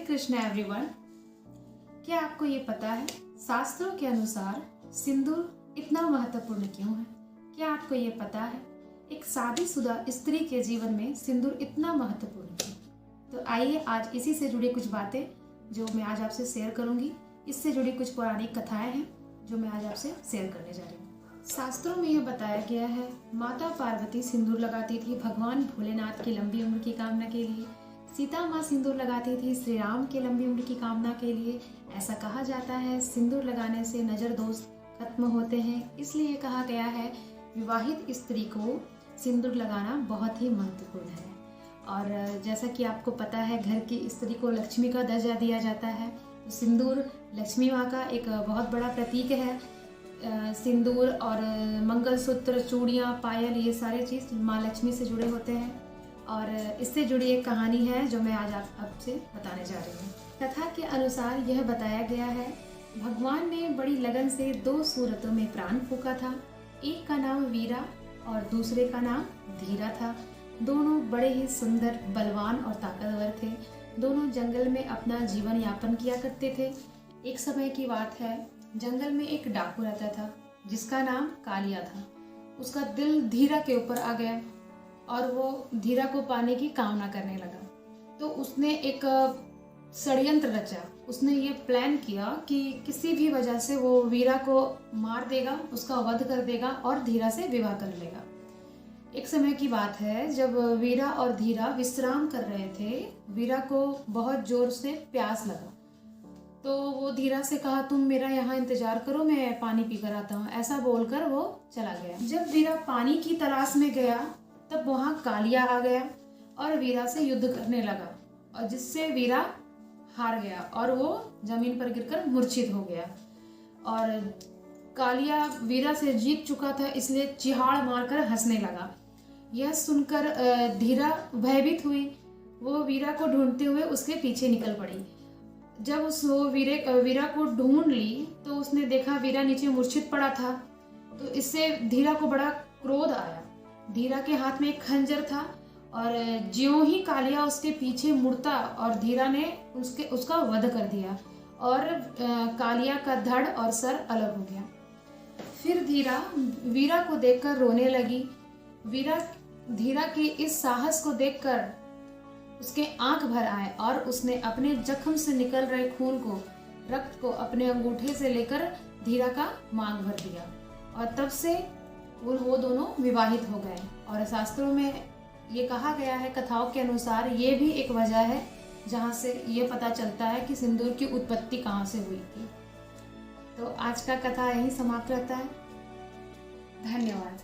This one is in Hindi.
कृष्ण एवरीवन। क्या आपको ये पता है शास्त्रों के अनुसार सिंदूर इतना महत्वपूर्ण क्यों है? क्या आपको ये पता है एक शादीशुदा स्त्री के जीवन में सिंदूर इतना महत्वपूर्ण क्यों? तो आइए आज इसी से जुड़ी कुछ बातें जो मैं आज आपसे शेयर करूंगी। इससे जुड़ी कुछ पौराणिक कथाएं हैं जो मैं आज आपसे शेयर करने जा रही हूँ। शास्त्रों में यह बताया गया है माता पार्वती सिंदूर लगाती थी भगवान भोलेनाथ की लंबी उम्र की कामना के लिए। सीता माँ सिंदूर लगाती थी श्री राम की लंबी उम्र की कामना के लिए। ऐसा कहा जाता है सिंदूर लगाने से नजर दोष खत्म होते हैं, इसलिए कहा गया है विवाहित स्त्री को सिंदूर लगाना बहुत ही महत्वपूर्ण है। और जैसा कि आपको पता है घर की स्त्री को लक्ष्मी का दर्जा दिया जाता है, तो सिंदूर लक्ष्मी माँ का एक बहुत बड़ा प्रतीक है। सिंदूर और मंगलसूत्र, चूड़ियाँ, पायल, ये सारे चीज़ माँ लक्ष्मी से जुड़े होते हैं। और इससे जुड़ी एक कहानी है जो मैं आज आपसे बताने जा रही हूँ। कथा के अनुसार यह बताया गया है भगवान ने बड़ी लगन से दो सूरतों में प्राण फूंका था। एक का नाम वीरा और दूसरे का नाम धीरा था। दोनों बड़े ही सुंदर, बलवान और ताकतवर थे। दोनों जंगल में अपना जीवन यापन किया करते थे। एक समय की बात है, जंगल में एक डाकू रहता था जिसका नाम कालिया था। उसका दिल धीरा के ऊपर आ गया और वो धीरा को पाने की कामना करने लगा। तो उसने एक षड्यंत्र रचा। उसने ये प्लान किया कि किसी भी वजह से वो वीरा को मार देगा, उसका वध कर देगा और धीरा से विवाह कर लेगा। एक समय की बात है जब वीरा और धीरा विश्राम कर रहे थे, वीरा को बहुत जोर से प्यास लगा। तो वो धीरा से कहा तुम मेरा यहाँ इंतजार करो, मैं पानी पी कर आता हूँ। ऐसा बोलकर वो चला गया। जब वीरा पानी की तलाश में गया तब वहाँ कालिया आ गया और वीरा से युद्ध करने लगा, और जिससे वीरा हार गया और वो जमीन पर गिरकर मूर्छित हो गया। और कालिया वीरा से जीत चुका था, इसलिए चिहाड़ मारकर हंसने लगा। यह सुनकर धीरा भयभीत हुई। वो वीरा को ढूंढते हुए उसके पीछे निकल पड़ी। जब वीरा को ढूंढ ली तो उसने देखा वीरा नीचे मूर्छित पड़ा था। तो इससे धीरा को बड़ा क्रोध आया। धीरा के हाथ में एक खंजर था और ज्यों ही कालिया उसके पीछे मुड़ता और धीरा ने उसका वध कर दिया और कालिया का धड़ और सर अलग हो गया। फिर धीरा वीरा को देखकर रोने लगी। वीरा धीरा के इस साहस को देखकर उसके आंख भर आए और उसने अपने जख्म से निकल रहे खून को, रक्त को अपने अंगूठे से लेकर धीरा का मांग भर दिया। और तब से वो दोनों विवाहित हो गए। और शास्त्रों में ये कहा गया है, कथाओं के अनुसार ये भी एक वजह है जहाँ से ये पता चलता है कि सिंदूर की उत्पत्ति कहाँ से हुई थी। तो आज का कथा यहीं समाप्त रहता है। धन्यवाद।